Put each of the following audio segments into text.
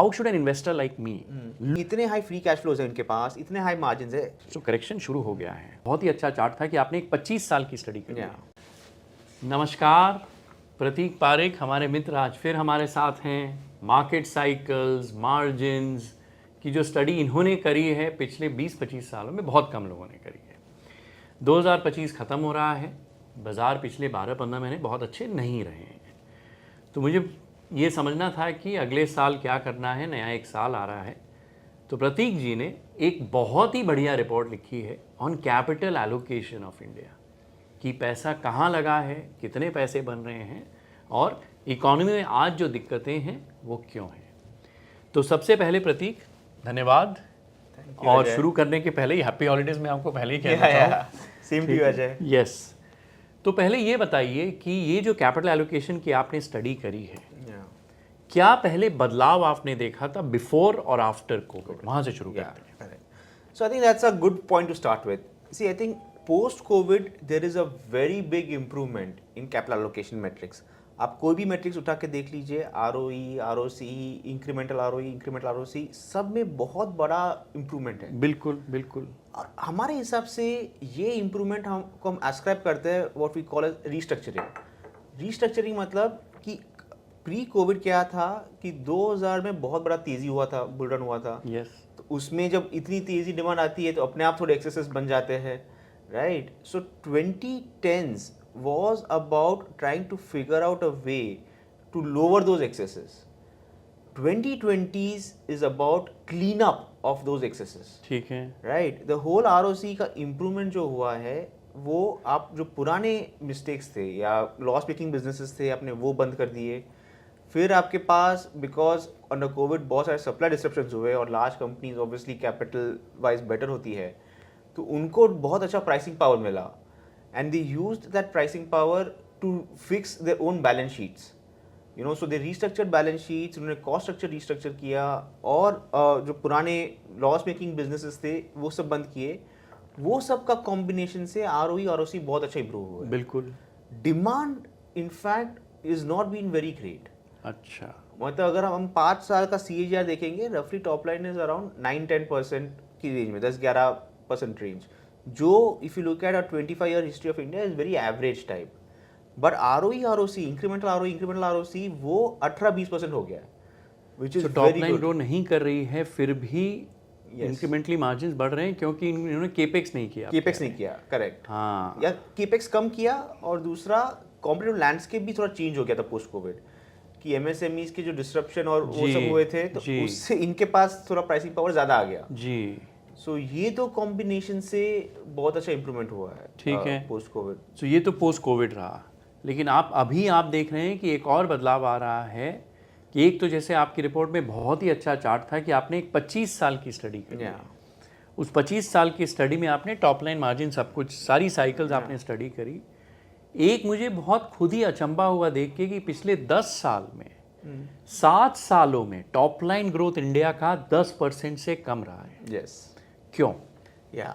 How should an investor like मी? इतने high free cash flows है इनके पास, इतने हाई मार्जिन है। तो करेक्शन शुरू हो गया है। बहुत ही अच्छा चार्ट था कि आपने एक 25 साल की स्टडी करी है। नमस्कार, प्रतीक पारेख हमारे मित्र आज फिर हमारे साथ हैं। मार्केट साइकिल्स, मार्जिन्स की जो स्टडी इन्होंने करी है पिछले 20-25 सालों में बहुत कम लोगों ने करी है। 2025 ख़त्म हो रहा है, बाज़ार पिछले 12-15 महीने बहुत अच्छे नहीं रहे हैं। तो मुझे ये समझना था कि अगले साल क्या करना है, नया एक साल आ रहा है। तो प्रतीक जी ने एक बहुत ही बढ़िया रिपोर्ट लिखी है on capital allocation of India, कि पैसा कहाँ लगा है, कितने पैसे बन रहे हैं और इकोनॉमी में आज जो दिक्कतें हैं वो क्यों हैं। तो सबसे पहले प्रतीक धन्यवाद, और शुरू करने के पहले ही हैप्पी हॉलीडेज में आपको पहले ही कहना चाहूँ। Same to you Ajay. Yes, तो पहले ये बताइए कि ये जो कैपिटल एलोकेशन की आपने स्टडी करी है, क्या पहले बदलाव आपने देखा था बिफोर और आफ्टर कोविड? वहां से शुरू करते हैं। So I think that's a good point to start with. See, I think post-COVID there is a very big improvement in capital allocation metrics. आप कोई भी metrics उठा के देख लीजिए, ROE, ROCE, incremental ROE, incremental ROC, सब में बहुत बड़ा improvement है। बिल्कुल बिल्कुल। और हमारे हिसाब से ये improvement हम ascribe करते हैं what we call as restructuring. Restructuring मतलब कि प्री कोविड क्या था कि 2000 में बहुत बड़ा तेजी हुआ था, बुल रन हुआ था। यस। तो उसमें जब इतनी तेजी डिमांड आती है तो अपने आप थोड़े एक्सेसेस बन जाते हैं, right? So 2010s was about trying to figure out a way to lower those excesses. 2020s is about clean up of those excesses. ठीक है, राइट? द होल आरओसी का इम्प्रूवमेंट जो हुआ है वो आप जो पुराने मिस्टेक्स थे या लॉस मेकिंग बिजनेसेस थे आपने वो बंद कर दिए। फिर आपके पास बिकॉज अंडर कोविड बहुत सारे सप्लाई डिस्ट्रप्शंस हुए और large companies obviously capital wise better होती है, तो उनको बहुत अच्छा प्राइसिंग पावर मिला and they used that pricing power to fix their own balance sheets, you know. So they restructured balance sheets, उन्होंने कॉस्ट स्ट्रक्चर रीस्ट्रक्चर किया और जो पुराने लॉस मेकिंग बिजनेसेस थे वो सब बंद किए। वो सब का कॉम्बिनेशन से आरओई आरओसी बहुत अच्छा इंप्रूव हुआ है। बिल्कुल। Demand in fact is not been very great. अच्छा, मतलब अगर हम 5 साल का CAGR देखेंगे, रफली टॉप लाइन इज अराउंड 9-10% की रेंज में, 10-11% रेंज, जो if you look at a 25-year history of India is very average type. But ROE ROC, incremental ROE incremental ROC वो 18-20% हो गया है, which is top line grow नहीं कर रही है फिर भी इंक्रीमेंटली मार्जिन्स बढ़ रहे हैं क्योंकि इन्होंने केपेक्स नहीं किया। केपेक्स नहीं किया, करेक्ट। हाँ, या केपेक्स कम किया और दूसरा कॉम्पिटिटिव लैंडस्केप भी थोड़ा चेंज हो गया था पोस्ट कोविड, कि MSMEs के जो डिस्ट्रप्शन और वो सब हुए थे तो उससे इनके पास थोड़ा प्राइसिंग पावर ज़्यादा आ गया जी। सो ये तो कॉम्बिनेशन से बहुत अच्छा इंप्रूवमेंट हुआ है। ठीक है, पोस्ट कोविड। सो ये तो पोस्ट कोविड रहा, लेकिन आप देख रहे हैं कि एक और बदलाव आ रहा है कि एक तो जैसे आपकी रिपोर्ट में बहुत ही अच्छा चार्ट था कि आपने एक 25 साल की स्टडी करी है। उस 25 साल की स्टडी में आपने टॉप लाइन मार्जिन सब कुछ सारी साइकिल्स आपने स्टडी करी। एक मुझे बहुत खुद ही अचंभा हुआ देख के कि पिछले 10 साल में 7 सालों में टॉप लाइन ग्रोथ इंडिया का 10% से कम रहा है। यस। क्यों? या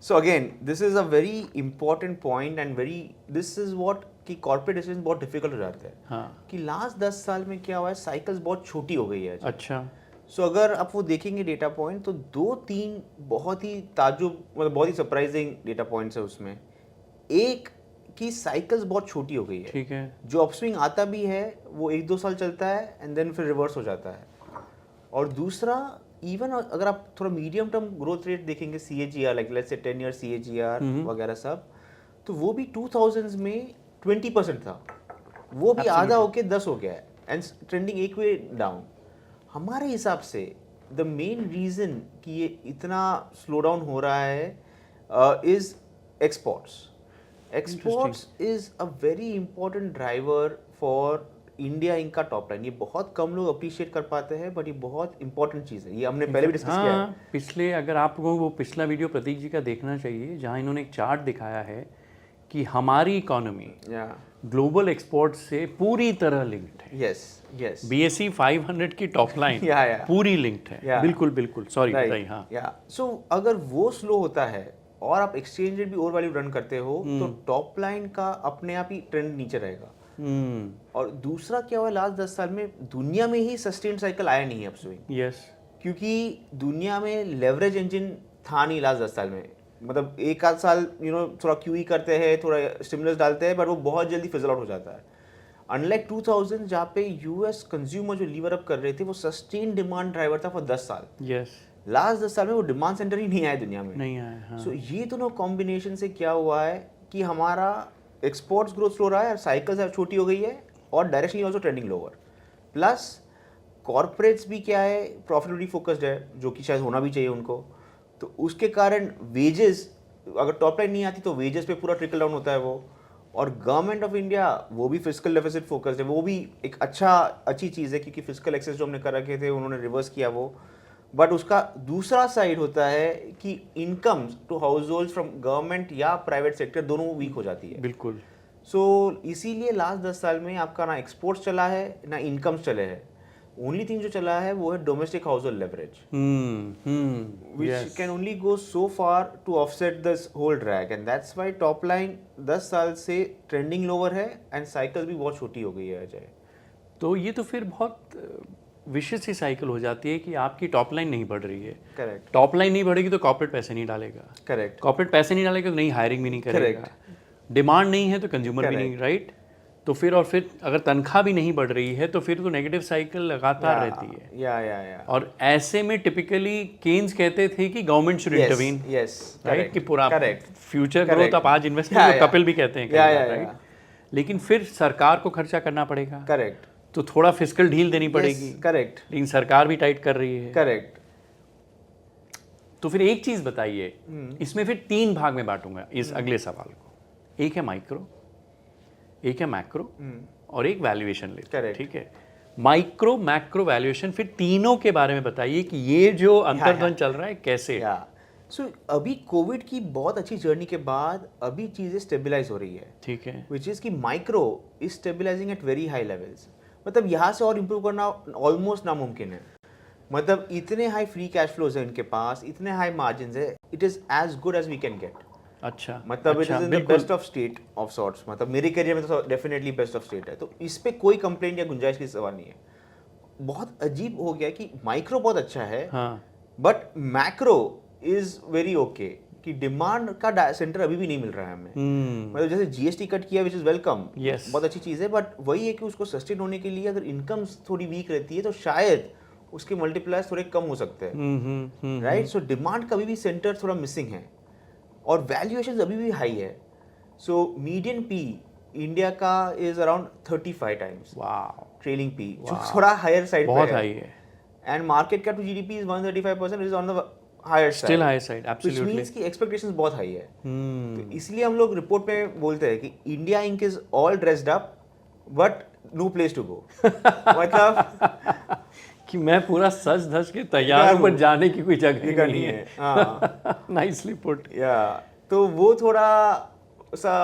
so again this is a very important point and this is what कि कॉर्पोरेट डिसीजन बहुत डिफिकल्ट हो जाते हैं। हाँ, कि लास्ट 10 साल में क्या हुआ है, साइकिल्स बहुत छोटी हो गई है। अच्छा। सो अगर आप वो देखेंगे डेटा पॉइंट तो 2-3 बहुत ही ताजुब, मतलब बहुत ही सरप्राइजिंग डेटा पॉइंट्स है उसमें। एक कि साइकिल्स बहुत छोटी हो गई है। ठीक है। जो अपस्विंग आता भी है वो 1-2 साल चलता है एंड देन फिर रिवर्स हो जाता है। और दूसरा, इवन अगर आप थोड़ा मीडियम टर्म ग्रोथ रेट देखेंगे CAGR, like let's say 10 year CAGR वगैरह सब, तो वो भी 2000s में 20% था, वो भी आधा होके 10 हो गया है एंड ट्रेंडिंग एक वे डाउन। हमारे हिसाब से द मेन रीजन कि ये इतना स्लो डाउन हो रहा है is exports. Exports is a very important driver for India इनका टॉप लाइन। ये बहुत कम लोग अप्रिशिएट कर पाते हैं बट ये बहुत इंपॉर्टेंट चीज़ है, ये हमने पहले भी डिस्कस किया है। पिछले, अगर आपको वो पिछला वीडियो प्रतीक जी का देखना चाहिए जहां इन्होंने एक चार्ट दिखाया है कि हमारी इकोनॉमी ग्लोबल एक्सपोर्ट से पूरी तरह लिंक्ड है। Yes yes. BSE 500 की टॉप लाइन पूरी लिंक्ड है। बिल्कुल बिल्कुल, सॉरी बताइए। हाँ, सो अगर वो स्लो होता है और आप एक्सचेंज रेट भी ओवर वैल्यू रन करते हो तो टॉप लाइन का अपने आप ही ट्रेंड नीचे रहेगा। और दूसरा क्या हुआ लास्ट 10 साल में, दुनिया में ही सस्टेन साइकिल आया नहीं है अपस्विंग। यस, क्योंकि दुनिया में लेवरेज इंजन था नहीं लास्ट 10 साल में। मतलब एक आध साल थोड़ा क्यूई करते हैं, थोड़ा स्टिमुलस डालते हैं, बट वो बहुत जल्दी फिजल आउट हो जाता है। अनलाइक 2000 जहाँ पे यूएस कंज्यूमर जो लीवर अप कर रहे थे, वो सस्टेन डिमांड ड्राइवर था फॉर 10 साल। यस, लास्ट 10 साल में वो डिमांड सेंटर ही नहीं आया दुनिया में, नहीं आया। हाँ। सो ये दोनों कॉम्बिनेशन से क्या हुआ है कि हमारा एक्सपोर्ट्स ग्रोथ स्लो रहा है, साइकिल छोटी हो गई है, और directionally also trending lower. Plus corporates भी क्या है, प्रॉफिटेबिलिटी फोकस्ड है, जो कि शायद होना भी चाहिए उनको। तो उसके कारण वेजेस, अगर टॉप लाइन नहीं आती तो वेजेस पे पूरा ट्रिकल डाउन होता है वो। और गवर्नमेंट ऑफ इंडिया वो भी फिजिकल डेफिसिट फोकस्ड है, वो भी एक अच्छी चीज़ है, क्योंकि फिजिकल एक्सेस जो हमने कर रखे थे उन्होंने रिवर्स किया वो। बट उसका दूसरा साइड होता है कि incomes to household from government या प्राइवेट सेक्टर दोनों वीक हो जाती है। बिल्कुल। सो इसीलिए लास्ट 10 साल में आपका ना एक्सपोर्ट्स चला है ना इनकम्स चले हैं। ओनली थिंग जो चला है वो है domestic house hold leverage, which can only go so far to offset this whole drag, and that's why top line 10 साल से ट्रेंडिंग लोअर है एंड साइकिल भी बहुत छोटी हो गई है अजय। तो ये तो फिर बहुत विशेष सी साइकिल हो जाती है कि आपकी टॉप लाइन नहीं बढ़ रही है। करेक्ट। टॉप लाइन नहीं बढ़ेगी तो कॉर्पोरेट पैसे नहीं डालेगा। करेक्ट। कॉर्पोरेट पैसे नहीं डालेगा तो नई हायरिंग भी नहीं करेगा। डिमांड नहीं है तो कंज्यूमर भी नहीं, राइट। तो फिर अगर तनख्वाह भी नहीं बढ़ रही है तो फिर तो नेगेटिव साइकिल लगातार रहती है। या और ऐसे में टिपिकली केन्स कहते थे कि गवर्नमेंट शुड इंटरवीन, राइट, कि पूरा फ्यूचर ग्रोथ आप आज इन्वेस्ट करें, कपिल भी कहते हैं, राइट। लेकिन फिर सरकार को खर्चा करना पड़ेगा। करेक्ट। तो थोड़ा फिस्कल ढील देनी पड़ेगी। करेक्ट। लेकिन सरकार भी टाइट कर रही है। करेक्ट। तो फिर एक चीज बताइए, इसमें फिर 3 भाग में बांटूंगा इस अगले सवाल को। एक है माइक्रो, एक है मैक्रो, और एक वैल्यूएशन लेते हैं, ठीक है। माइक्रो, मैक्रो, वैल्यूएशन, फिर तीनों के बारे में बताइए कि ये जो अंतर्द्वंद चल रहा है कैसे। सो अभी कोविड की बहुत अच्छी जर्नी के बाद अभी चीजें स्टेबलाइज हो रही है, ठीक है। विच इज कि micro is stabilising at very high levels. मतलब यहाँ से और इम्प्रूव करना ऑलमोस्ट नामुमकिन है। मतलब इतने हाई फ्री कैश फ्लोज है इनके पास, इतने हाई मार्जिन है, it is as good as we can get. अच्छा, मतलब it is in the best of state of sorts. मतलब मेरे करियर में तो डेफिनेटली बेस्ट ऑफ स्टेट है, तो इस पे कोई कंप्लेंट या गुंजाइश की सवाल नहीं है। बहुत अजीब हो गया कि माइक्रो बहुत अच्छा है, but macro is very okay, कि डिमांड का सेंटर अभी भी नहीं मिल रहा है हमें। मतलब जैसे जीएसटी कट किया, विच इज वेलकम, बहुत अच्छी चीज है, बट वही है कि उसको सस्टेन होने के लिए अगर इनकम थोड़ी वीक रहती है तो शायद उसके मल्टीप्लायर्स थोड़े कम हो सकते हैं, राइट। सो डिमांड का भी सेंटर थोड़ा मिसिंग है, और वैल्यूएशन अभी भी हाई है। सो मीडियन पी इंडिया का is around 35 times trailing P, जो थोड़ा हायर साइड बहुत हाई है। And market cap to GDP is 135%, is on the higher side, still high side, absolutely. Which means कि expectations बहुत high है। तो इसलिए हम लोग रिपोर्ट में बोलते हैं कि India Inc is all dressed up but no place to go. मतलब कि मैं पूरा सज धज के तैयार हूं, पर जाने की कोई जगह नहीं है। Nicely put. या तो वो थोड़ा सा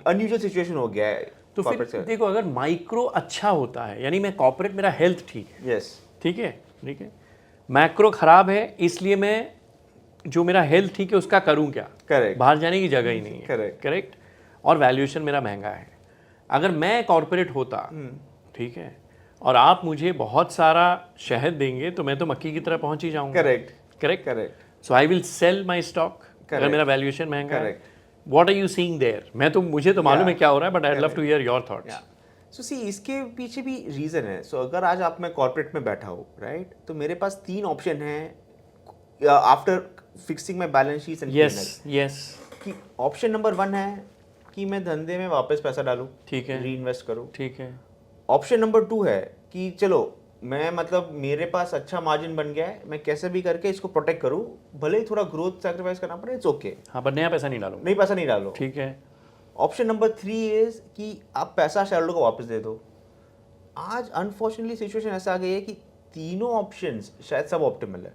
अनयूजुअल सिचुएशन हो गया है। तो फिर देखो, अगर माइक्रो अच्छा होता है, यानी मैं कॉर्पोरेट, मेरा हेल्थ ठीक है, यस, ठीक है, ठीक है। मैक्रो खराब है, इसलिए मैं जो मेरा हेल्थ ठीक है उसका करूं क्या? करेक्ट। बाहर जाने की जगह ही नहीं है। करेक्ट। करेक्ट। और वैल्यूएशन मेरा महंगा है। अगर मैं कॉर्पोरेट होता, ठीक है, और आप मुझे बहुत सारा शहद देंगे तो मैं तो मक्की की तरह पहुंच ही जाऊंगा। Correct. Correct. Correct. So I will sell my stock अगर मेरा वैल्यूएशन महंगा है। What are you seeing there? मुझे तो मालूम है क्या हो रहा है, but I would love to hear your thoughts. So see, इसके पीछे भी रीजन है। सो अगर आज आप मैं कॉर्पोरेट में बैठा हूँ, राइट, तो मेरे पास 3 ऑप्शन है after fixing my balance sheet and yes. कि ऑप्शन नंबर 1 है कि मैं धंधे में वापस पैसा डालूं, ठीक है, री-इन्वेस्ट करूं, ठीक है। ऑप्शन नंबर 2 है कि चलो मैं मतलब मेरे पास अच्छा मार्जिन बन गया है, मैं कैसे भी करके इसको प्रोटेक्ट करूं, भले ही थोड़ा ग्रोथ सैक्रिफाइस करना पड़े, इट्स ओके। हाँ, पर नया पैसा नहीं डालो। नहीं, पैसा नहीं डालो, ठीक है। ऑप्शन नंबर 3 इज कि आप पैसा शेयरहोल्डर को वापस दे दो। आज अनफॉर्चुनेटली सिचुएशन ऐसा आ गई है कि तीनों ऑप्शंस शायद सब ऑप्टिमल है।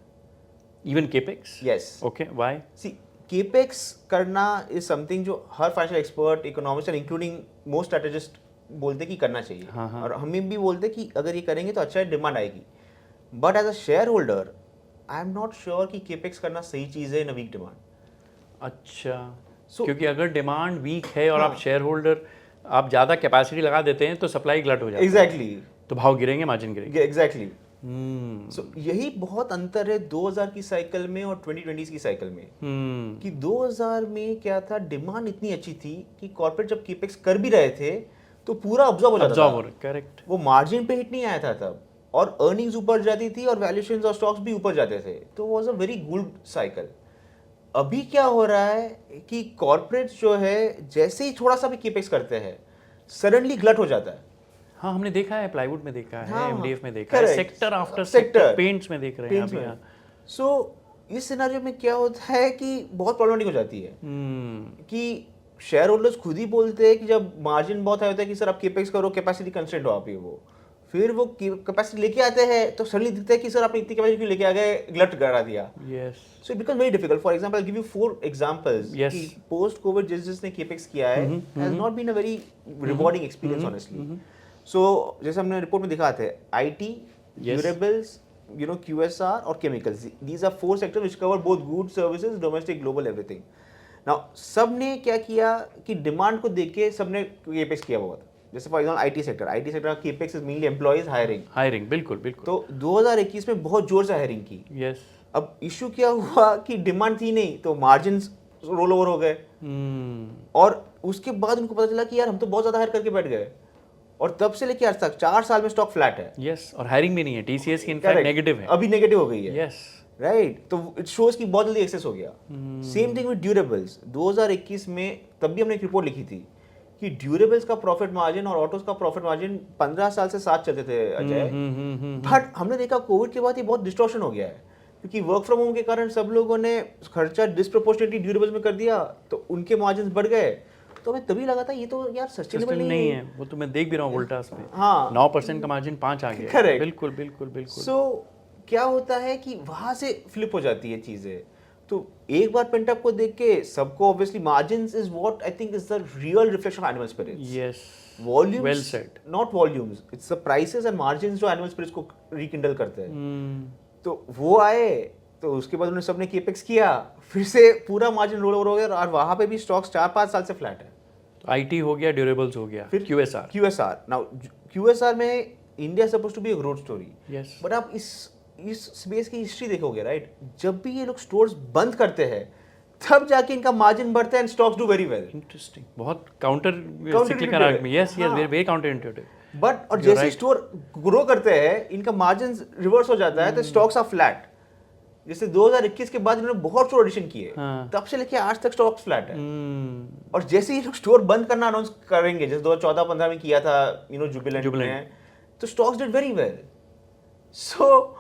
Even capex? Yes. Okay, why? See, capex करना इज समथिंग जो हर financial expert, economist and including most strategist बोलते कि करना चाहिए। हाँ। और हमें भी बोलते कि अगर ये करेंगे तो अच्छा डिमांड आएगी। But as a shareholder I am not sure कि केपेक्स करना सही चीज़ है इन अ वीक डिमांड। अच्छा, क्योंकि अगर डिमांड वीक है और आप शेयर होल्डर आप ज़्यादा कैपेसिटी लगा देते हैं तो सप्लाई गलट हो जाता है, एग्जैक्टली तो भाव गिरेंगे, मार्जिन गिरेंगे। एग्जैक्टली। सो यही बहुत अंतर है 2000 की साइकिल में और 2020 की साइकिल में, कि 2000 में क्या था, डिमांड इतनी अच्छी थी कि कॉर्पोरेट जब केपेक्स कर भी रहे थे तो पूरा ऑब्जॉर्व हो जाता था, करेक्ट। वो मार्जिन पे हिट नहीं आया था तब, और अर्निंग्स ऊपर जाती थी और वैल्यूएशंस और स्टॉक्स भी ऊपर जाते थे, तो was a very good cycle. अभी क्या हो रहा है कि कॉर्पोरेट जो है जैसे ही थोड़ा सा भी केपेक्स करते हैं सडनली गलट हो जाता है। हाँ, हमने देखा है, प्लाईवुड में देखा है, हाँ, एमडीएफ में देखा है, correct. Sector after sector, sector, paints में देख रहे हैं अभी। हाँ। सो इस सिनेरियो में क्या होता है कि बहुत प्रॉब्लमेटिक हो जाती है कि शेयर होल्डर्स खुद ही बोलते हैं कि जब मार्जिन बहुत हाई होता है कि सर आप केपेक्स करो, कैपेसिटी कंस्ट्रेंट हो आप ही, वो फिर वो कैपेसिटी लेके आते हैं तो सडनली दिखता है कि सर आपने इतनी कैपेसिटी क्यों लेके आ गए, गलत करा दिया। Yes, so it become very difficult. For example I give you 4 examples Yes. कि पोस्ट कोविड जिसने केपेक्स किया है has not been a very rewarding experience honestly. So जैसे हमने रिपोर्ट में दिखा थे, IT, durables, you know, QSR और chemicals, these are 4 sectors which cover both goods, services, domestic, global, everything. Now सबने क्या किया कि डिमांड को देख के सबने केपेक्स किया बहुत। जैसे फॉर एग्जांपल आईटी सेक्टर का capex is mainly employees hiring. बिल्कुल बिल्कुल। तो 2021 में बहुत जोर से हायरिंग की। यस। अब इशू क्या हुआ कि डिमांड थी नहीं तो मार्जिन्स रोल ओवर हो गए, और उसके बाद उनको पता चला कि यार हम तो बहुत ज्यादा हायर करके बैठ गए, और तब से लेके आज तक 4 साल में स्टॉक फ्लैट है। यस, और हायरिंग भी नहीं है, टीसीएस की इनफैक्ट नेगेटिव है, अभी नेगेटिव हो गई है। यस, राइट, तो इट शोज कि बहुत जल्दी एक्सेस हो गया। Same thing with durables. 2021 में तब भी हमने एक रिपोर्ट लिखी थी कि ड्यूरेबल्स का प्रॉफिट मार्जिन और ऑटोस का प्रॉफिट मार्जिन 15 साल से साथ चलते थे अजय, बट हमने देखा कोविड के बाद ये बहुत डिस्टॉर्शन हो गया है, क्योंकि वर्क फ्रॉम होम के कारण सब लोगों ने खर्चा डिस्प्रोपोर्शनेटली ड्यूरेबल्स में कर दिया, तो उनके मार्जिन बढ़ गए। तो हमें तभी लगा था ये तो यार सस्टेनेबल नहीं है। वो तो मैं देख भी रहा हूँ वोल्टास में। हाँ, 9% का मार्जिन 5 आ गया। Correct. बिल्कुल बिल्कुल बिल्कुल। सो क्या होता है कि वहां से फ्लिप हो जाती है चीजें। तो एक बार पेंटअप को देख के सबको obviously margins is what I think is the real reflection of animal spirits. Yes, volumes, well said. Not volumes, it's the prices and margins जो एनिमल स्पिरिट्स को रिकिंडल करते हैं। तो वो आए, तो उसके बाद उन्होंने सबने केपेक्स किया, फिर से पूरा मार्जिन रोल ओवर हो गया, और वहां पे भी स्टॉक्स 4-5 साल से फ्लैट है। आईटी हो गया, ड्यूरेबल्स हो गया, फिर QSR नाउ QSR में India suppose to be a growth story. Yes, but आप इस स्पेस की हिस्ट्री देखोगे, राइट, जब भी ये लोग स्टोर्स बंद करते हैं तब जाके इनका मार्जिन बढ़ता है and stocks do very well. Interesting, बहुत counter Counterintuitive cyclical argument. Yes yes, हाँ। Very counter intuitive. बट और जैसे स्टोर ग्रो करते हैं इनका मार्जिन रिवर्स हो जाता है, तो स्टॉक्स आर फ्लैट। जैसे 2021 के बाद इन्होंने बहुत स्टोर एडिशन किए, तब से लेके आज तक स्टॉक्स फ्लैट है। और जैसे ही लोग स्टोर बंद करना अनाउंस करेंगे, जैसे 2014-15 में किया था जुबिलेंट में, तो stocks did very well. So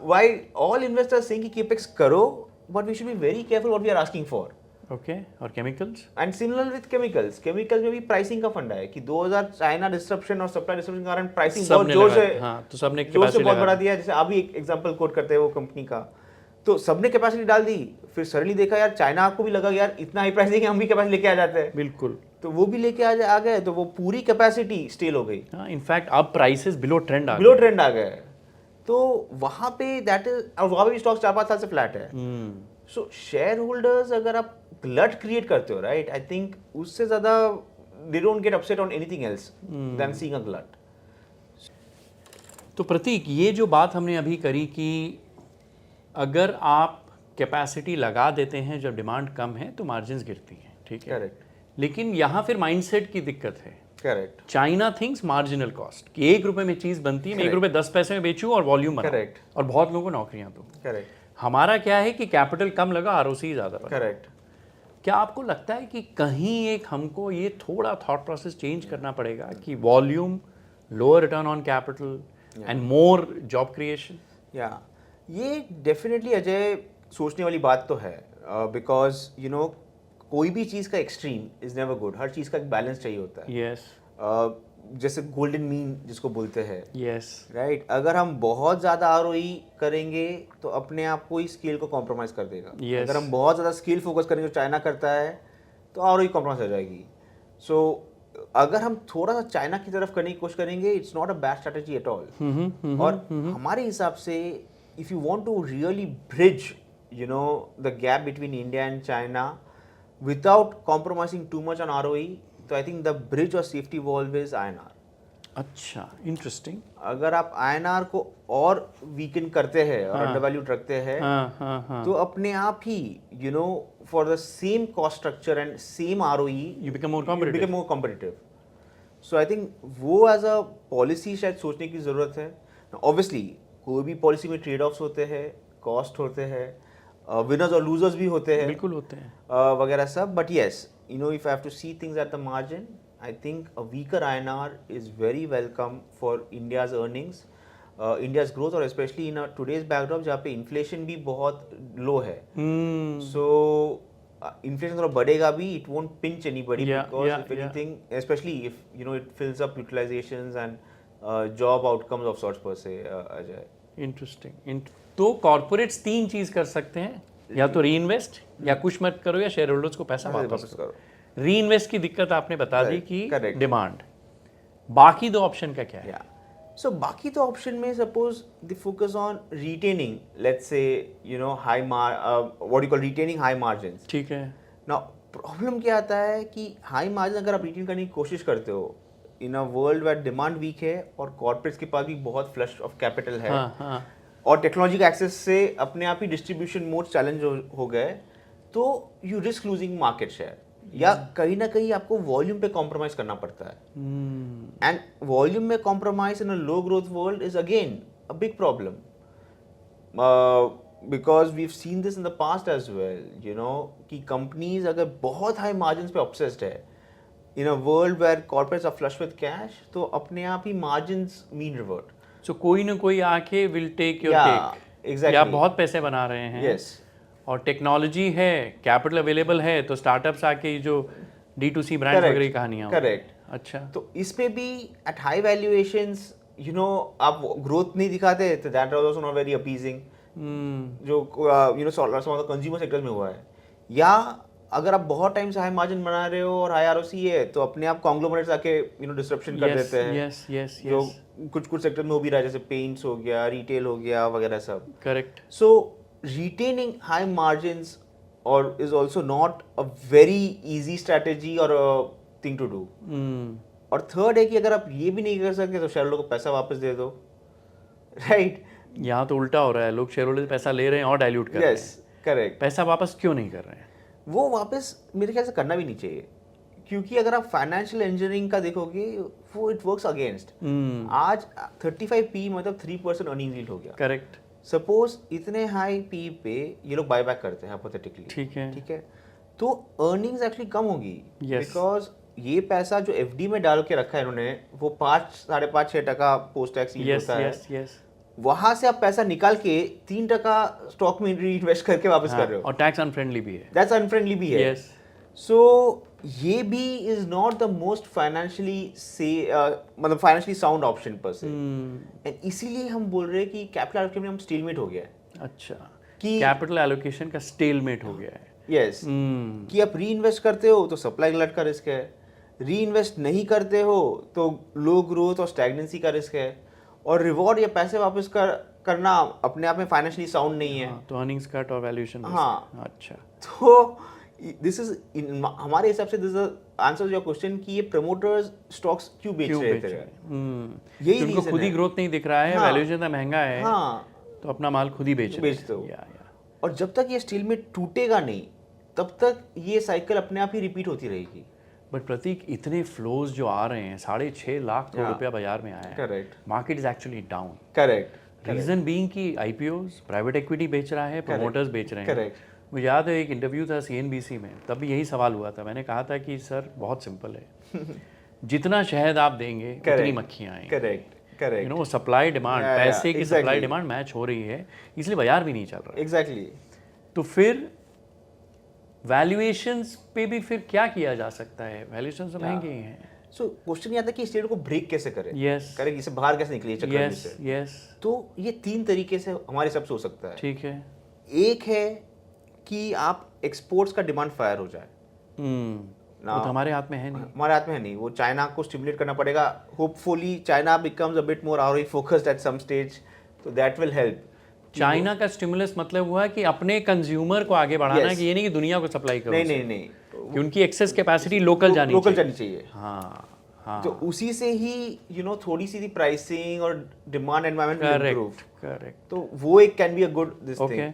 why all investors saying कि केपेक्स करो, but we should be very careful what we are asking for. Okay, और chemicals and similar with chemicals में भी प्राइसिंग का फंडा है कि 2000 चाइना डिस्ट्रप्शन और सप्लाई डिस्ट्रप्शन के कारण प्राइसिंग बहुत जोर से, हाँ, तो सबने जोर से बहुत बढ़ा दिया है। जैसे अभी एक एग्जांपल कोट करते हैं वो कंपनी का, तो सबने कैपेसिटी डाल दी, फिर सडनली देखा यार चाइना को भी लगा यार इतना हाई प्राइस देंगे हम भी कैपेसिटी लेके आ जाते हैं। बिल्कुल, तो वो भी लेके आ गए, तो वो पूरी कैपेसिटी स्टेल हो गई। हाँ, इनफैक्ट अब प्राइसेस बिलो ट्रेंड आ गए। तो वहां पे दैट इज, और वहां पे भी स्टॉक्स 4-5 साल से फ्लैट है। सो शेयर होल्डर्स अगर आप ग्लट क्रिएट करते हो, राइट, आई थिंक उससे ज्यादा they don't get upset on anything else than seeing a glut. तो प्रतीक, ये जो बात हमने अभी करी कि अगर आप कैपेसिटी लगा देते हैं जब डिमांड कम है तो मार्जिन्स गिरती हैं, ठीक है, करेक्ट, लेकिन यहाँ फिर माइंडसेट की दिक्कत है। Correct, China thinks marginal cost कि 1 रुपए में चीज बनती है, मैं 1 रुपए 10 पैसे में बेचूं और वॉल्यूम बनाऊं, Correct. और बहुत लोगों को नौकरियां दूं। करेक्ट, हमारा क्या है कि कैपिटल कम लगा, आरओसी ज्यादा बना। करेक्ट। क्या आपको लगता है कि कहीं एक हमको ये थोड़ा थॉट प्रोसेस चेंज करना पड़ेगा कि volume, lower return on capital and more job creation? या ये डेफिनेटली अजय सोचने वाली बात तो है, बिकॉज यू नो कोई भी चीज़ का एक्सट्रीम इज नेवर गुड। हर चीज़ का एक बैलेंस चाहिए होता है। यस, जैसे गोल्डन मीन जिसको बोलते हैं, यस, राइट। अगर हम बहुत ज़्यादा आरओई करेंगे तो अपने आप को ही स्केल को कॉम्प्रोमाइज़ कर देगा। Yes. अगर हम बहुत ज़्यादा स्केल फोकस करेंगे जो चाइना करता है तो आरओई कॉम्प्रोमाइज़ हो जाएगी। सो अगर हम थोड़ा सा चाइना की तरफ करने की कोशिश करेंगे, it's not a bad strategy at all. और हमारे हिसाब से if you want to really bridge you know the gap between India and China without compromising too much on ROE, तो आई थिंक द ब्रिज और safety valve is INR. अच्छा, interesting. अगर आप INR को और वीकन करते हैं और हाँ। अंडरवैल्यूड रखते हैं, हाँ। तो अपने आप ही for the same cost structure and same ROE You become more competitive. More competitive. So I think वो एज अ पॉलिसी शायद सोचने की ज़रूरत है. ऑब्वियसली कोई भी पॉलिसी में ट्रेड ऑफ्स होते हैं, कॉस्ट होते हैं, विनर्स और लूजर्स भी होते हैं, बिल्कुल होते हैं। वगैरह सब. But yes, if I have to see things at the margin, I think a weaker INR is very welcome for India's earnings, India's growth, और especially in today's backdrop जहाँ पे inflation भी बहुत low है. So inflation थोड़ा बढ़ेगा भी, it won't pinch anybody, because if anything, especially if it fills up utilizations and job outcomes of sorts per se. Ajay. Interesting. तो कॉर्पोरेट्स 3 चीज कर सकते हैं, या तो री इन्वेस्ट, या कुछ मत करो, या शेयर होल्डर्स को पैसा वापस करो। री इन्वेस्ट की दिक्कत आपने बता दी कि डिमांड। बाकी 2 ऑप्शन का क्या है? So बाकी तो ऑप्शन में suppose they focus on retaining, let's say what you call retaining high margins. ठीक है। Now प्रॉब्लम क्या आता है कि हाई मार्जिन अगर आप रिटेन करने की कोशिश करते हो in a world where demand weak है और कॉर्पोरेट्स के पास भी बहुत फ्लश ऑफ कैपिटल है, हाँ. और टेक्नोलॉजी का एक्सेस से अपने आप ही डिस्ट्रीब्यूशन मोड चैलेंज हो गए, तो you risk losing market share, या कहीं ना कहीं आपको वॉल्यूम पे कॉम्प्रोमाइज करना पड़ता है. एंड वॉल्यूम में compromise in a low growth world is again a big problem, because we have seen this in the past as well, कि कंपनीज अगर बहुत हाई मार्जिन पे ऑब्सेस्ड है in a world where corporates are flush with cash, तो अपने आप ही margins mean revert. So कोई ना कोई आके will take your take. Exactly. आप बहुत पैसे बना रहे हैं. यस. और टेक्नोलॉजी है, कैपिटल अवेलेबल है, तो स्टार्टअप्स आके जो D2C ब्रांड वगैरह की कहानियां. करेक्ट. अच्छा. तो इसमें भी एट हाई वैल्यूएशंस आप ग्रोथ नहीं दिखाते, तो that was also not very appeasing, जो some of the consumer sectors में हुआ है. या अगर आप बहुत टाइम से हाई मार्जिन बना रहे हो और हाई ROC है, तो अपने आप कॉन्ग्लोमरेट्स आके डिसरप्शन कर देते हैं. यस. जो कुछ सेक्टर में हो भी रहा है, जैसे पेंट्स हो गया, रिटेल हो गया, वगैरह सब. Correct. So retaining high margins is also not a very easy strategy or a thing to do. और थर्ड है कि अगर आप ये भी नहीं कर सकते तो शेयर होल्डर को पैसा वापस दे दो, राइट? यहाँ तो उल्टा हो रहा है, लोग शेयर होल्डर से पैसा ले रहे हैं और डाइल्यूट कर रहे हैं. करेक्ट. पैसा वापस क्यों नहीं कर रहे हैं? वो वापस मेरे ख्याल से करना भी नहीं चाहिए, क्योंकि अगर आप फाइनेंशियल इंजीनियरिंग का देखोगे, वो इट वर्क्स अगेंस्ट. आज 35P मतलब 3% अर्निंग यील्ड हो गया. करेक्ट. सपोज इतने हाई पी पे ये लोग बाय बैक करते हैं हाइपोथेटिकली, ठीक है, तो अर्निंग्स एक्चुअली कम होगी, बिकॉज ये पैसा जो FD में डाल के रखा है इन्होंने, वो 5-5.5-6% पोस्ट टैक्स होता है. वहां से आप पैसा निकाल के 3% स्टॉक में री-इन्वेस्ट करके वापस कर रहे हो, और टैक्स अनफ्रेंडली भी है. दैट्स अनफ्रेंडली भी है. सो ये भी is not the most financially मतलब फाइनेंशियली साउंड ऑप्शन पर से. एंड इसीलिए हम बोल रहे हैं कि कैपिटल एलोकेशन में हम स्टेलमेट हो गया है. अच्छा, कि कैपिटल एलोकेशन का स्टेलमेट हो गया है. यस. कि आप री इन्वेस्ट करते हो तो सप्लाई गलट का रिस्क है, री इन्वेस्ट नहीं करते हो तो लो ग्रोथ और स्टैग्नेंसी का रिस्क है, और रिवॉर्ड या पैसे वापस करना अपने आप में फाइनेंशियली साउंड नहीं है. तो अर्निंग्स कट और वैल्यूएशन. हाँ. अच्छा, तो दिस इज हमारे हिसाब से दिस आंसर योर क्वेश्चन कि ये प्रमोटर्स स्टॉक्स क्यों बेच रहे थे. यही उनको खुद ही ग्रोथ नहीं दिख रहा है, वैल्यूएशन तो महंगा है, तो अपना माल खुद ही बेच दो. और जब तक ये स्टील में टूटेगा नहीं, तब तक ये साइकिल अपने आप ही रिपीट होती रहेगी. बट प्रतीक, इतने फ्लोज जो आ रहे हैं, 6.5 लाख करोड़ रुपया बाजार में आया है. Correct. Market is actually down. Correct. Reason being कि IPOs, प्राइवेट इक्विटी बेच रहा है, प्रमोटर्स बेच रहे हैं. करेक्ट. मुझे याद है एक इंटरव्यू था CNBC में, तब भी यही सवाल हुआ था. मैंने कहा था कि सर बहुत सिंपल है, जितना शहद आप देंगे उतनी मक्खियाँ आएंगी. करेक्ट. वो सप्लाई डिमांड, पैसे की सप्लाई डिमांड मैच हो रही है, इसलिए बाजार भी नहीं चल रहा. एग्जैक्टली. तो फिर वैल्यूएशंस पे भी फिर क्या किया जा सकता है? वैल्यूएशंस तो महंगे ही हैं. सो क्वेश्चन ये आता है कि स्टेट को ब्रेक कैसे करें. करेक्ट. इससे बाहर कैसे निकलिए चक्कर से. यस. तो ये 3 तरीके से हमारे हिसाब से हो सकता है. ठीक है. एक है कि आप एक्सपोर्ट्स का डिमांड फायर हो जाए. वो तो हमारे हाथ में है नहीं. हमारे हाथ में है नहीं. वो चाइना को स्टिमुलेट करना पड़ेगा. Hopefully China becomes a bit more ROE focused at some stage, तो दैट विल हेल्प. चाइना का स्टिमुलस मतलब हुआ कि अपने कंज्यूमर को आगे बढ़ाना है, कि ये नहीं कि दुनिया को सप्लाई करो. नहीं. कि उनकी एक्सेस कैपेसिटी लोकल जानी चाहिए। हाँ हाँ, तो उसी से ही थोड़ी सी प्राइसिंग और demand environment will improve. Correct. तो वो एक can be a good this okay. Thing.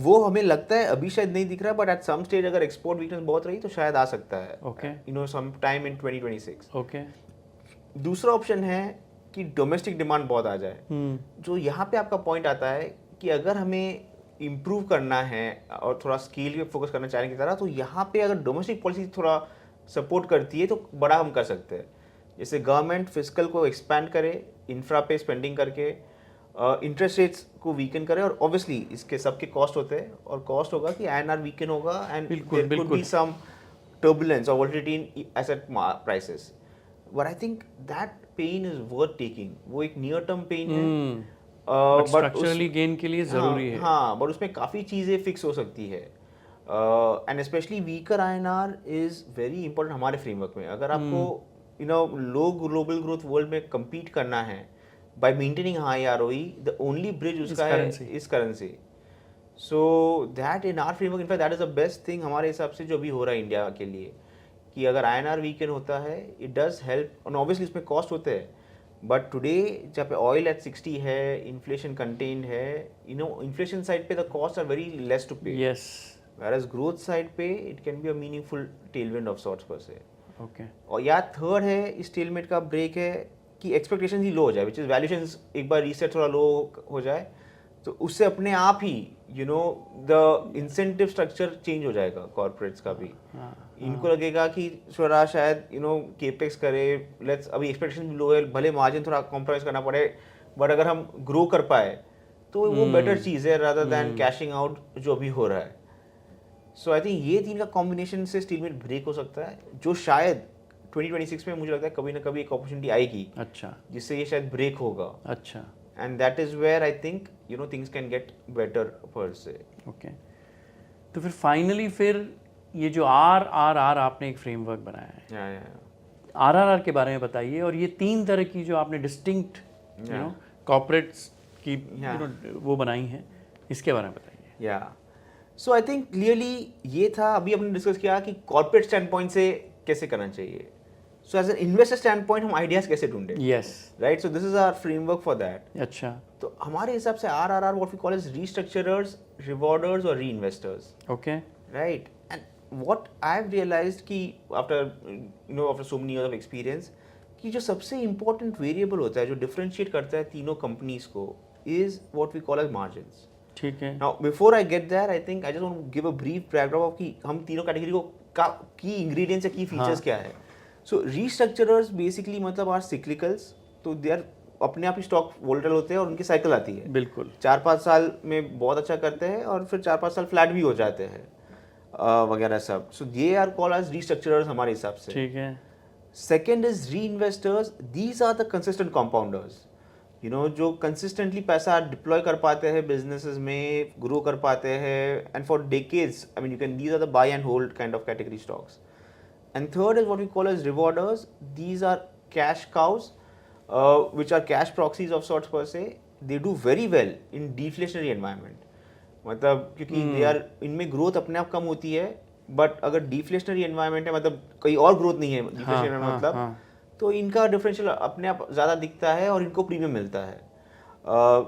वो हमें लगता है अभी शायद नहीं दिख रहा, बट एट सम स्टेज अगर एक्सपोर्ट वीकनेस बहुत रही तो शायद आ सकता है। Okay. Some time in 2026। Okay. दूसरा ऑप्शन है कि डोमेस्टिक डिमांड बहुत आ जाए। जो यहाँ पे आपका पॉइंट आता है कि अगर हमें इम्प्रूव करना है और थोड़ा स्केल पे फोकस करना चाहने की तरह, तो यहाँ पे अगर डोमेस्टिक पॉलिसी थोड़ा सपोर्ट करती है तो बड़ा हम कर सकते हैं। जैसे गवर्नमेंट फिस्कल को एक्सपैंड करे, इंफ्रा पे स्पेंडिंग करके, इंटरेस्ट रेट्स को वीकन करे, और ऑब्वियसली इसके सबके कॉस्ट होते हैं, और कॉस्ट होगा कि INR वीकन होगा and there could be some turbulence or volatility in asset prices. But I think that pain is worth taking. वो एक near term pain है, बट स्ट्रक्चरली गेन के लिए जरूरी है। हाँ, बट उसमें काफ़ी चीज़ें फिक्स हो सकती है, and specially weaker INR is very important हमारे फ्रेमवर्क में। अगर आपको लो ग्लोबल ग्रोथ वर्ल्ड में compete करना है by maintaining high ROE, the only bridge उसका है इस currency. So that in are framework, in fact that is the best thing हमारे हिसाब से जो भी हो रहा है इंडिया के लिए, कि अगर INR वीकन होता है इट डज हेल्प, और ऑब्वियसली इसमें कॉस्ट होते हैं, बट टुडे जहाँ पे ऑयल एट 60 है, इन्फ्लेशन कंटेन्ड है, इन्फ्लेशन साइड पे the cost are very less to pay, yes, whereas growth side पे it can be a meaningful tailwind of sorts per se. Okay. और या थर्ड है, इस टेलमेट का ब्रेक है कि एक्सपेक्टेशन ही लो हो जाए, विच इज वैल्यूएशंस एक बार रीसेट थोड़ा लो हो जाए, तो उससे अपने आप ही द इंसेंटिव स्ट्रक्चर चेंज हो जाएगा कॉर्पोरेट्स का भी। इनको लगेगा कि थोड़ा शायद केपेक्स करे, लेट्स अभी एक्सपेक्टेशन भी लो है, भले मार्जिन थोड़ा कॉम्प्रोमाइज करना पड़े, बट अगर हम ग्रो कर पाए तो वो बेटर चीज़ है रादर दैन कैशिंग आउट जो भी हो रहा है। सो आई थिंक ये तीन का कॉम्बिनेशन से स्टीलमेट ब्रेक हो सकता है, जो शायद 2026 में मुझे लगता है कभी ना कभी एक अपॉर्चुनिटी आएगी, अच्छा, जिससे ये शायद ब्रेक होगा। अच्छा, and that is where I think things can get better per se. Okay. तो फिर फाइनली फिर ये जो RRR आपने एक फ्रेमवर्क बनाया है, RRR के बारे में बताइए, और ये 3 तरह की जो आपने डिस्टिंक्ट कॉर्पोरेट्स की वो बनाई हैं, इसके बारे में बताइए। सो आई थिंक क्लियरली ये था, अभी हमने डिस्कस किया कि कॉर्पोरेट स्टैंड पॉइंट से कैसे करना चाहिए। So as an investor stand point हम आइडियाज कैसे ढूंढे, yes, right, so this is our framework for that. अच्छा, तो हमारे हिसाब से RRR what we call as restructurers, rewarders और reinvestors, okay, right. And what I have realized कि after so many years of experience, कि जो सबसे इंपॉर्टेंट वेरिएबल होता है जो डिफरेंशिएट करता है तीनों कंपनीज को, is what we call as margins. ठीक है। Now before I get there, I think I just want to give a brief background of कि हम तीनों कैटेगरी को की इंग्रेडिएंट्स या की फीचर्स क्या है। सो रीस्ट्रक्चरर्स बेसिकली मतलब आर सिक्लिकल्स, तो दे आर अपने आप ही स्टॉक वोलेटाइल होते हैं और उनकी साइकिल आती है, बिल्कुल 4-5 साल में बहुत अच्छा करते हैं और फिर 4-5 साल फ्लैट भी हो जाते हैं वगैरह सब। So they are called as restructurers हमारे हिसाब से। ठीक है। Second is reinvestors, these are the consistent compounders, जो कंसिस्टेंटली पैसा डिप्लॉय कर पाते हैं बिजनेसेस में, ग्रो कर पाते हैं, and for decades, I mean you can, these are the buy and hold kind of category stocks. And third is what we call as rewarders. These are cash cows, which are cash proxies of sorts per se. They do very well in deflationary environment. मतलब क्योंकि they are, इनमें growth अपने आप कम होती है, but अगर deflationary environment है, मतलब कहीं और growth नहीं है deflationary environment मतलब, तो इनका differential अपने आप ज़्यादा दिखता है और इनको प्रीमियम मिलता है।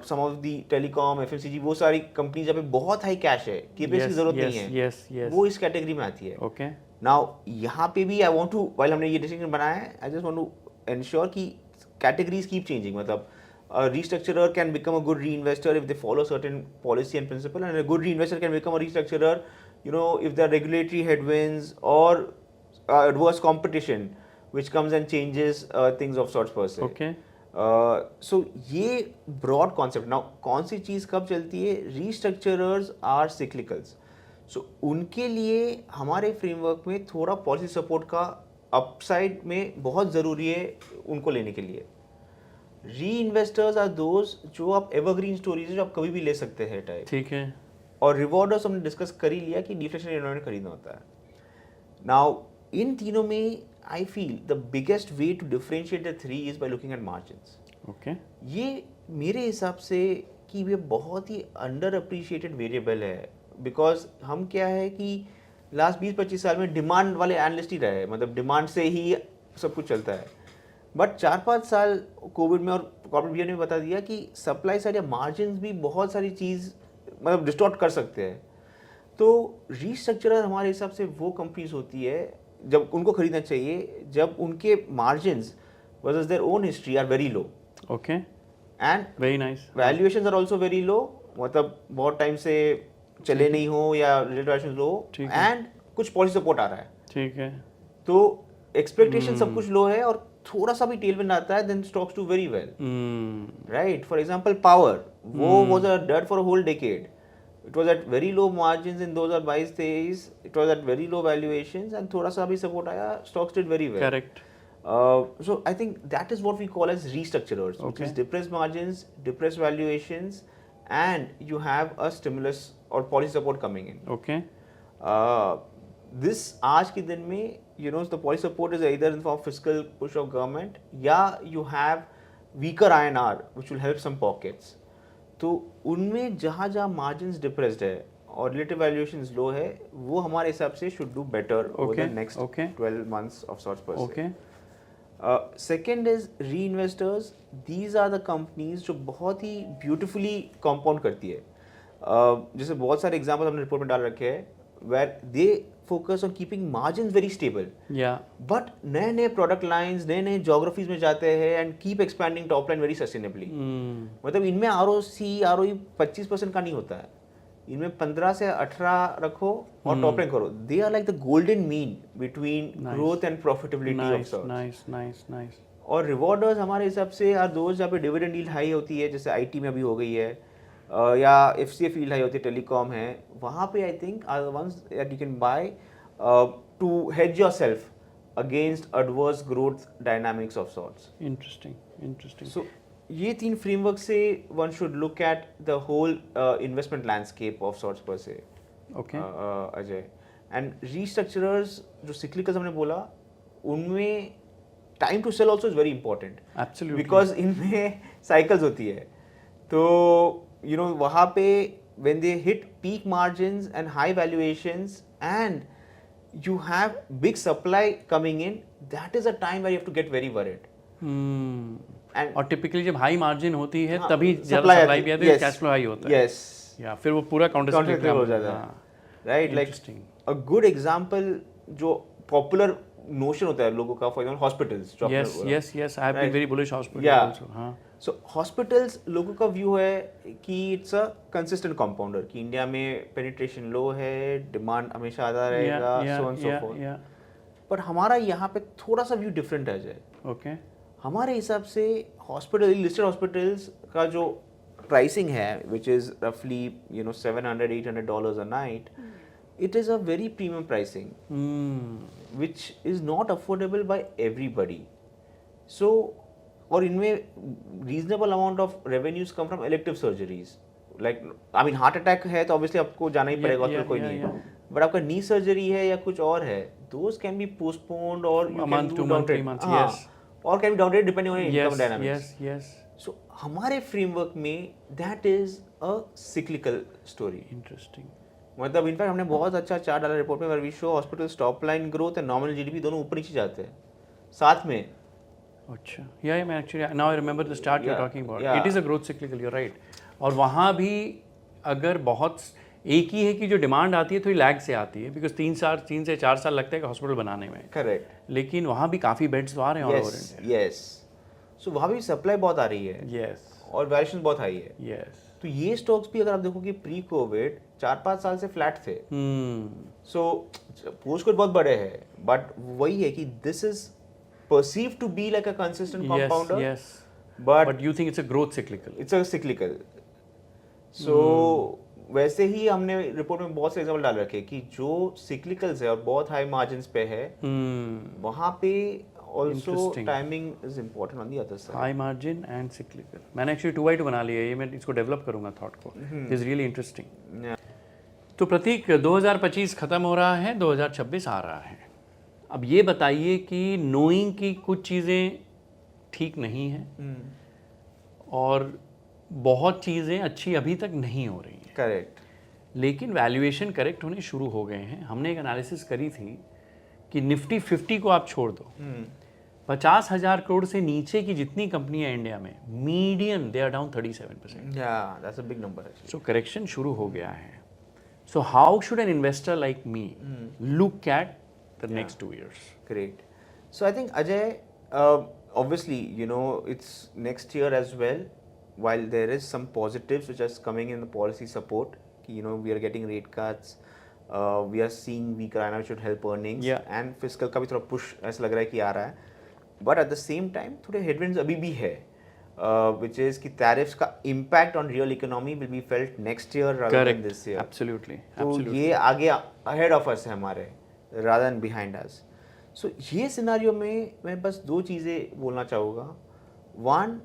सम ऑफ दी टेलीकॉम, FMCG, वो सारी कंपनी जहाँ पे बहुत हाई कैश है, केपेक्स की जरूरत नहीं है, वो इस कैटेगरी में आती है। ओके। नाउ यहाँ पे भी आई वांट टू, व्हाइल हमने ये डिस्टिंक्शन बनाया है, I just want to ensure कि कैटेगरीज कीप चेंजिंग। मतलब restructurer can become a good reinvestor if they follow certain policy and principle, and a good reinvestor can become a restructurer if there are regulatory headwinds or adverse competition which comes and changes things of sorts per se. Okay. So ये broad concept. Now कौन सी चीज़ कब चलती है? Restructurers are cyclicals. So उनके लिए हमारे framework में थोड़ा पॉलिसी सपोर्ट का अपसाइड में बहुत ज़रूरी है उनको लेने के लिए। री इन्वेस्टर्स आर दोज जो आप एवरग्रीन स्टोरीज जो आप कभी भी ले सकते हैं टाइप। ठीक है। और रिवॉर्डर्स हमने डिस्कस कर ही लिया कि डिफ्लेशनरी एनवायरनमेंट खरीदना होता है। नाउ इन तीनों में I feel the biggest way to differentiate the three is by looking at margins. Okay. ये मेरे हिसाब से कि ये बहुत ही अंडर अप्रिशिएटेड वेरिएबल है, बिकॉज हम क्या है कि लास्ट 20-25 साल में डिमांड वाले एनालिस्ट ही रहे, मतलब डिमांड से ही सब कुछ चलता है। बट 4-5 साल कोविड में और कॉर्पोरेट बिहेवियर ने बता दिया कि सप्लाई साइड या मार्जिन भी बहुत सारी चीज़ मतलब डिस्टॉर्ट कर सकते हैं। तो रीस्ट्रक्चरर हमारे हिसाब से वो कंपनीज होती है जब उनको खरीदना चाहिए जब उनके margins versus their own history are very low. Okay, and very nice. Valuations are also very low, मतलब बहुत टाइम से चले नहीं हो या रिलेटिव वैल्यूएशन लो, एंड कुछ पॉलिसी सपोर्ट आ रहा है। ठीक है, तो एक्सपेक्टेशन सब कुछ लो है और थोड़ा सा भी टेलविंड आता है, then stocks do very well, right? For example power, वो was a dead for a whole decade. It was at very low margins in 2022 days. It was at very low valuations, and थोड़ा सा भी support आया, stocks did very well. Correct. So I think that is what we call as restructurers, which is depressed margins, depressed valuations, and you have a stimulus or policy support coming in. Okay. This आज के दिन में, you know, the policy support is either in form of fiscal push of government, या you have weaker INR, which will help some pockets. तो उनमें जहाँ जहाँ margins depressed है और रिलेटिव वैल्यूएशंस लो है, वो हमारे हिसाब से should do better over the next 12 months of sorts per se. Okay. Second is reinvestors. These are the companies जो बहुत ही ब्यूटिफुली कंपाउंड करती है. जैसे बहुत सारे एग्जाम्पल हमने रिपोर्ट में डाल रखे हैं, where they focus on keeping margins very stable. Yeah. But नए नए प्रोडक्ट लाइंस, नए नए जोग्राफीज में जाते हैं and keep expanding top line very sustainably. मतलब इनमें ROE 25% का नहीं होता है, इनमें 15 से 18 रखो और टॉप लाइन करो. They are like the golden mean between growth and profitability of sorts. Nice nice nice. और रिवॉर्डर्स हमारे हिसाब से आर दोज जहाँ पे डिविडेंड यील्ड हाई होती है, जैसे IT में अभी हो गई है, या FCF फील्ड हाई होती है, टेलीकॉम है, वहाँ पे I think are the ones that you can buy to hedge yourself against adverse growth dynamics of sorts. Interesting. So ये तीन फ्रेमवर्क से one should look at the whole investment landscape of sorts per se. Okay Ajay, and रीस्ट्रक्चरर्स जो cyclicals हमने बोला, उनमें time to sell also is very important. Absolutely. Because इनमें cycles होती है. तो you know, वहाँ पे when they hit peak margins and high valuations and you have big supply coming in, that is a time where you have to get very worried. And और typically जब high margin होती है, हाँ, तभी ज़्यादा supply भी आती है, yes, कैश फ्लो हाई होता है. yes, या फिर वो पूरा काउंटर counter हो जाता है, right? Like a good example जो popular notion होता है लोगों का, for example hospitals. Yes, I have been very bullish hospital also. हाँ. So hospitals लोगों का व्यू है कि इट्स अ कंसिस्टेंट कंपाउंडर, कि इंडिया में पेनिट्रेशन लो है, डिमांड हमेशा आता रहेगा, so on so forth. पर हमारा यहाँ पे थोड़ा सा व्यू डिफरेंट है अजय. ओके. हमारे हिसाब से हॉस्पिटल, लिस्टेड हॉस्पिटल्स का जो प्राइसिंग है, विच इज रफली you know $700-800 a night, it is a very premium pricing, which is not affordable by everybody. So और इनमें reasonable amount of revenues come from elective surgeries. Like I mean heart attack है तो obviously आपको जाना ही पड़ेगा, hospital कोई नहीं है. बट आपका नी सर्जरी है या कुछ और है, दोज कैन बी पोस्टपोन्ड और यू कैन डू डाउनग्रेड, और can be downgrade depending on income dynamics. So हमारे फ्रेमवर्क में that is a cyclical story. Interesting. मतलब इनफैक्ट हमने बहुत अच्छा चार्ट डाला रिपोर्ट में, where we show hospitals top line growth and nominal GDP दोनों ऊपर नीचे जाते हैं साथ में. अच्छा, या मैं actually now I remember the start you are talking about. It is a growth cyclical, you are right. और वहाँ भी अगर बहुत एक ही है कि जो डिमांड आती है थोड़ी लैग से आती है, बिकॉज 3 से 4 साल लगता है हॉस्पिटल बनाने में. करेक्ट. लेकिन वहाँ भी काफ़ी बेड्स तो आ रहे हैं ऑल ओवर इंडिया. यस. सो वहाँ भी सप्लाई बहुत आ रही है. यस. और वैल्यूएशन बहुत हाई है. यस. तो ये स्टॉक्स भी अगर आप देखोगे प्री कोविड 4-5 साल से फ्लैट थे. सो पोस्ट कोविड बहुत बड़े हैं, बट वही है कि this is perceived to be like a consistent compounder. Yes. But you think it's a growth cyclical. It's a cyclical. So वैसे ही हमने रिपोर्ट में बहुत से एग्जांपल डाल रखे कि जो cyclicals है और बहुत हाई मार्जिन्स पे है, वहाँ पे also timing is important on the other side. High margin and cyclical. मैंने एक्चुअली 2x2 बना लिया है, ये मैं इसको डेवलप करूँगा थॉट को. This is really interesting. तो प्रतीक 2025 खत्म हो रहा है, 2026 आ रहा है. अब ये बताइए कि नोइंग की कुछ चीज़ें ठीक नहीं हैं और बहुत चीज़ें अच्छी अभी तक नहीं हो रही हैं. करेक्ट. लेकिन वैल्यूएशन करेक्ट होने शुरू हो गए हैं। हमने एक एनालिसिस करी थी कि निफ्टी 50 को आप छोड़ दो, 50,000 करोड़ से नीचे की जितनी कंपनियां इंडिया में, median they are down 37%। Yeah, that's a big number actually. So correction शुरू हो गया है। So how should an investor like me look at the next 2 years? Great. So I think Ajay, obviously, you know, it's next year as well. While there is some positives which are coming in the policy support, you know, we are getting rate cuts. We are seeing weaker INR which should help earnings. Yeah. And fiscal का भी थोड़ा push ऐसा लग रहा है कि आ रहा है. But at the same time, थोड़े headwinds अभी भी है. Which is कि tariffs का impact on real economy will be felt next year rather than this year. Absolutely. तो Absolutely. ये आगे ahead of us है हमारे rather than behind us. So ये सिनारियो में मैं बस 2 चीज़ें बोलना चाहूँगा. One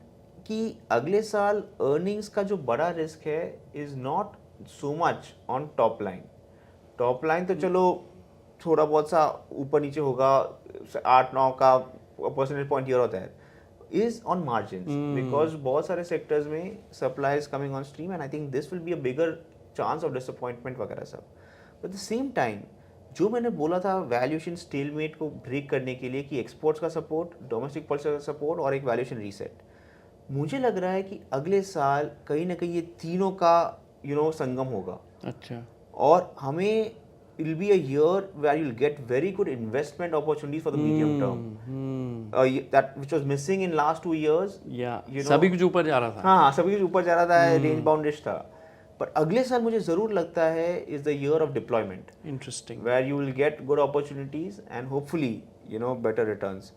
कि अगले साल earnings का जो बड़ा रिस्क है is not so much on top line. Top line तो चलो थोड़ा बहुत सा ऊपर नीचे होगा, 8-9 का परसेंटेज पॉइंट ईयर होता है, इज ऑन मार्जिन, बिकॉज बहुत सारे सेक्टर्स में supply is coming on stream and I think this will be a bigger chance of disappointment वगैरह सब. बट द सेम टाइम जो मैंने बोला था वैल्यूएशन स्टेलमेट को ब्रेक करने के लिए कि एक्सपोर्ट्स का सपोर्ट, डोमेस्टिक पॉलिसी का सपोर्ट और एक वैल्यूएशन रीसेट, मुझे लग रहा है कि अगले साल कहीं ना कहीं ये तीनों का संगम होगा. अच्छा. और हमें it will be a year where you'll get very good investment opportunities for the medium term. That which was missing in last 2 years. Yeah. You know, सभी कुछ ऊपर जा रहा था. हाँ, सभी कुछ ऊपर जा रहा था, रेंज बाउंडिश था. पर अगले साल मुझे जरूर लगता है is the year of deployment. Interesting. Where you will get good opportunities and hopefully better returns.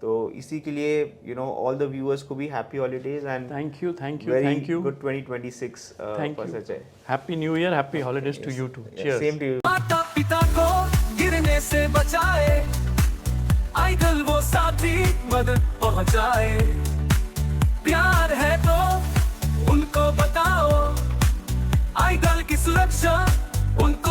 तो इसी के लिए all the viewers को भी happy holidays and thank you very thank you good 2026 thank for you. Sajay. Happy New Year, happy holidays to you too. Yeah, Cheers. same to you. माता पिता को गिरने से बचाए, आइडल वो साथी मदद पहुंचाए. प्यार है तो उनको बताओ, आइडल की सुरक्षा उनको